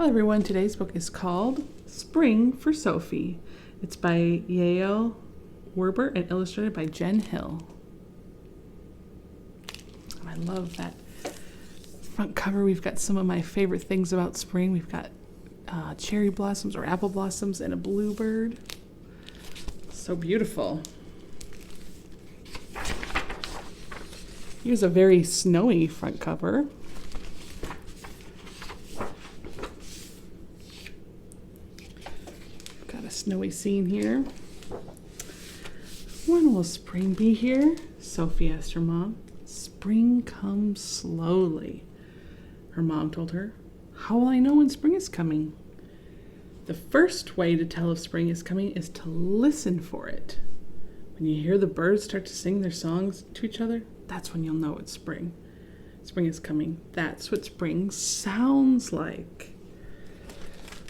Hello everyone, today's book is called Spring for Sophie. It's by Yael Werber and illustrated by Jen Hill. And I love that front cover. We've got some of my favorite things about spring. We've got cherry blossoms or apple blossoms and a bluebird. So beautiful. Here's a very snowy front cover. Got a snowy scene here. When will spring be here? Sophie asked her mom. Spring comes slowly, her mom told her. How will I know when spring is coming? The first way to tell if spring is coming is to listen for it. When you hear the birds start to sing their songs to each other, that's when you'll know it's spring. Spring is coming. That's what spring sounds like.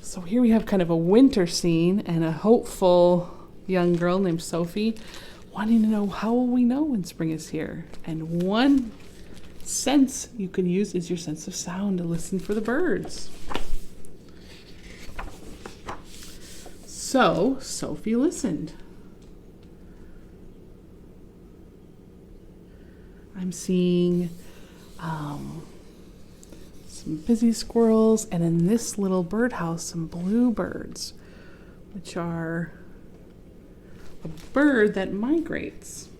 So here we have kind of a winter scene and a hopeful young girl named Sophie wanting to know, how will we know when spring is here? And one sense you can use is your sense of sound to listen for the birds. So Sophie listened. I'm seeing some busy squirrels, and in this little birdhouse, some bluebirds, which are a bird that migrates.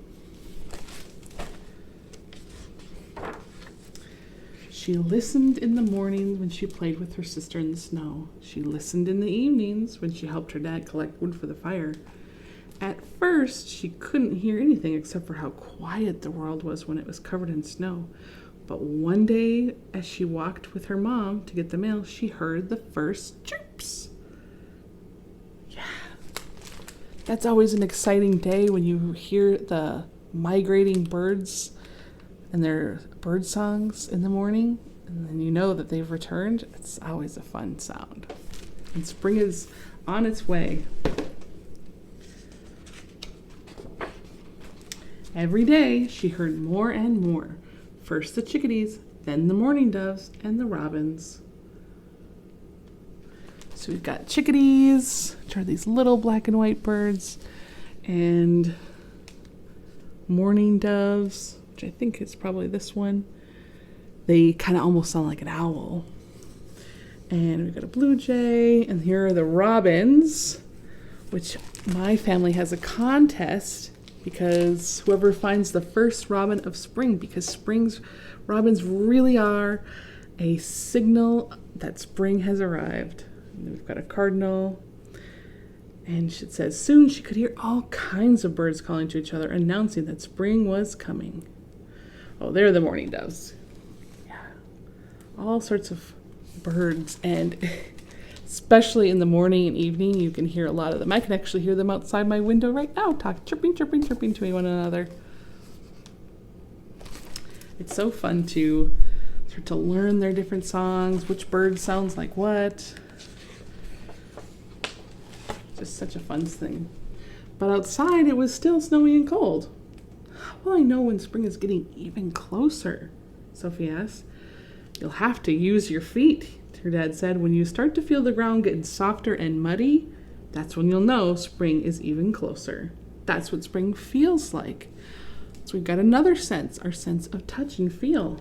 She listened in the morning when she played with her sister in the snow. She listened in the evenings when she helped her dad collect wood for the fire. At first, she couldn't hear anything except for how quiet the world was when it was covered in snow. But one day, as she walked with her mom to get the mail, she heard the first chirps. Yeah. That's always an exciting day when you hear the migrating birds and their bird songs in the morning, and then you know that they've returned. It's always a fun sound. And spring is on its way. Every day, she heard more and more. First the chickadees, then the mourning doves, and the robins. So we've got chickadees, which are these little black and white birds, and mourning doves, which I think is probably this one. They kind of almost sound like an owl. And we've got a blue jay, and here are the robins, which my family has a contest because whoever finds the first robin of spring, because robins really are a signal that spring has arrived. And then we've got a cardinal, and it says, soon she could hear all kinds of birds calling to each other, announcing that spring was coming. Oh, they're the mourning doves. Yeah, all sorts of birds, and especially in the morning and evening, you can hear a lot of them. I can actually hear them outside my window right now, chirping to one another. It's so fun to start to learn their different songs, which bird sounds like what. Just such a fun thing. But outside, it was still snowy and cold. How will I know when spring is getting even closer? Sophie asked. You'll have to use your feet, her dad said. When you start to feel the ground getting softer and muddy, that's when you'll know spring is even closer. That's what spring feels like. So we've got another sense, our sense of touch and feel.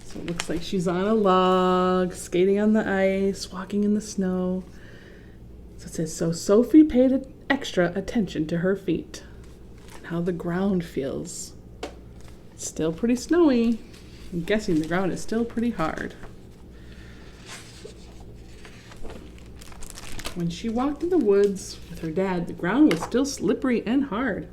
So it looks like she's on a log, skating on the ice, walking in the snow. So it says, so Sophie paid extra attention to her feet and how the ground feels. It's still pretty snowy. I'm guessing the ground is still pretty hard. When she walked in the woods with her dad, the ground was still slippery and hard.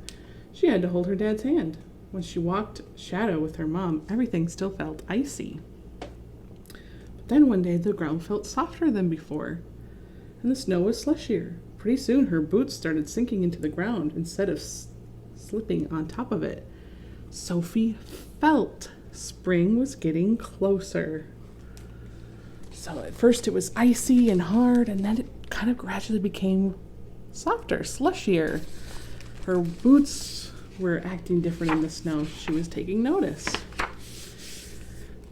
She had to hold her dad's hand. When she walked shadow with her mom, everything still felt icy. But then one day the ground felt softer than before, and the snow was slushier. Pretty soon her boots started sinking into the ground instead of slipping on top of it. Sophie felt spring was getting closer. So at first it was icy and hard, and then it kind of gradually became softer, slushier. Her boots were acting different in the snow. She was taking notice.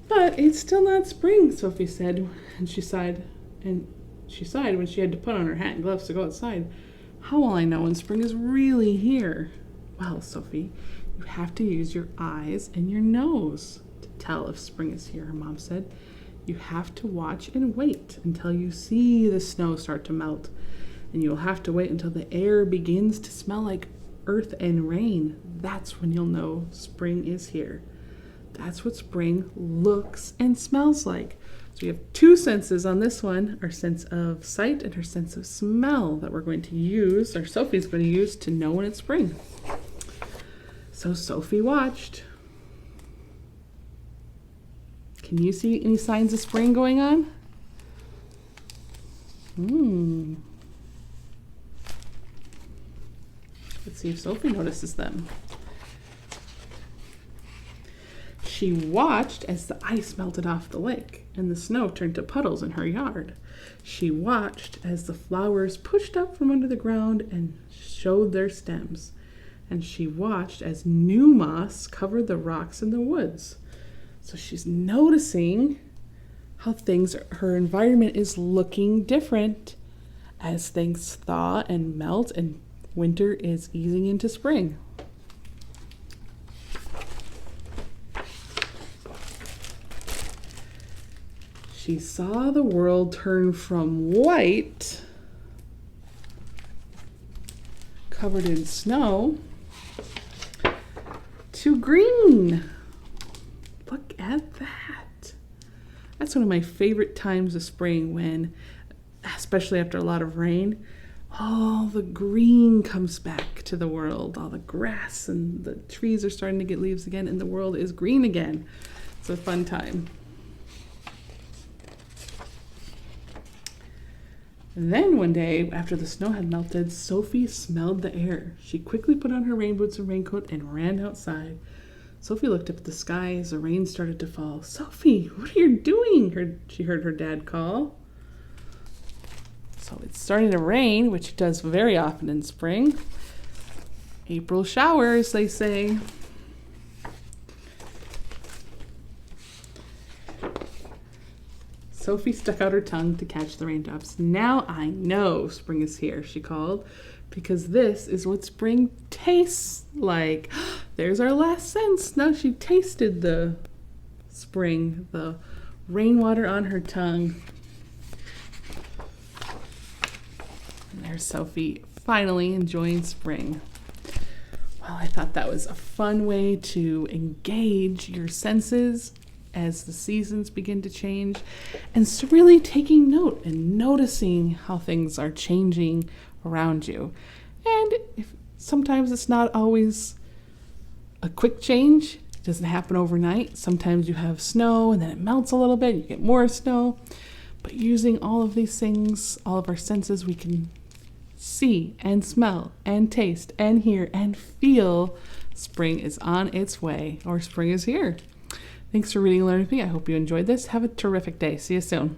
But it's still not spring, Sophie said, and she sighed when she had to put on her hat and gloves to go outside. How will I know when spring is really here? Well, Sophie, you have to use your eyes and your nose to tell if spring is here, her mom said. You have to watch and wait until you see the snow start to melt. And you'll have to wait until the air begins to smell like earth and rain. That's when you'll know spring is here. That's what spring looks and smells like. So we have two senses on this one, our sense of sight and her sense of smell that we're going to use, or Sophie's going to use to know when it's spring. So Sophie watched. Can you see any signs of spring going on? Let's see if Sophie notices them. She watched as the ice melted off the lake and the snow turned to puddles in her yard. She watched as the flowers pushed up from under the ground and showed their stems. And she watched as new moss covered the rocks in the woods. So she's noticing how her environment is looking different as things thaw and melt and winter is easing into spring. She saw the world turn from white, covered in snow, to green. Look at that. That's one of my favorite times of spring when, especially after a lot of rain, all the green comes back to the world. All the grass and the trees are starting to get leaves again, and the world is green again. It's a fun time. Then one day, after the snow had melted, Sophie smelled the air. She quickly put on her rain boots and raincoat and ran outside. Sophie looked up at the sky as the rain started to fall. "Sophie, what are you doing?" She heard her dad call. So it's starting to rain, which it does very often in spring. April showers, they say. Sophie stuck out her tongue to catch the raindrops. "Now I know spring is here," she called, "because this is what spring tastes like." There's our last sense. Now she tasted the spring, the rainwater on her tongue. And there's Sophie finally enjoying spring. Well, I thought that was a fun way to engage your senses as the seasons begin to change, and so really taking note and noticing how things are changing around you. And if sometimes it's not always a quick change, it doesn't happen overnight. Sometimes you have snow and then it melts a little bit, you get more snow. But using all of these things, all of our senses, we can see and smell and taste and hear and feel spring is on its way, or spring is here. Thanks for reading and learning with me. I hope you enjoyed this. Have a terrific day. See you soon.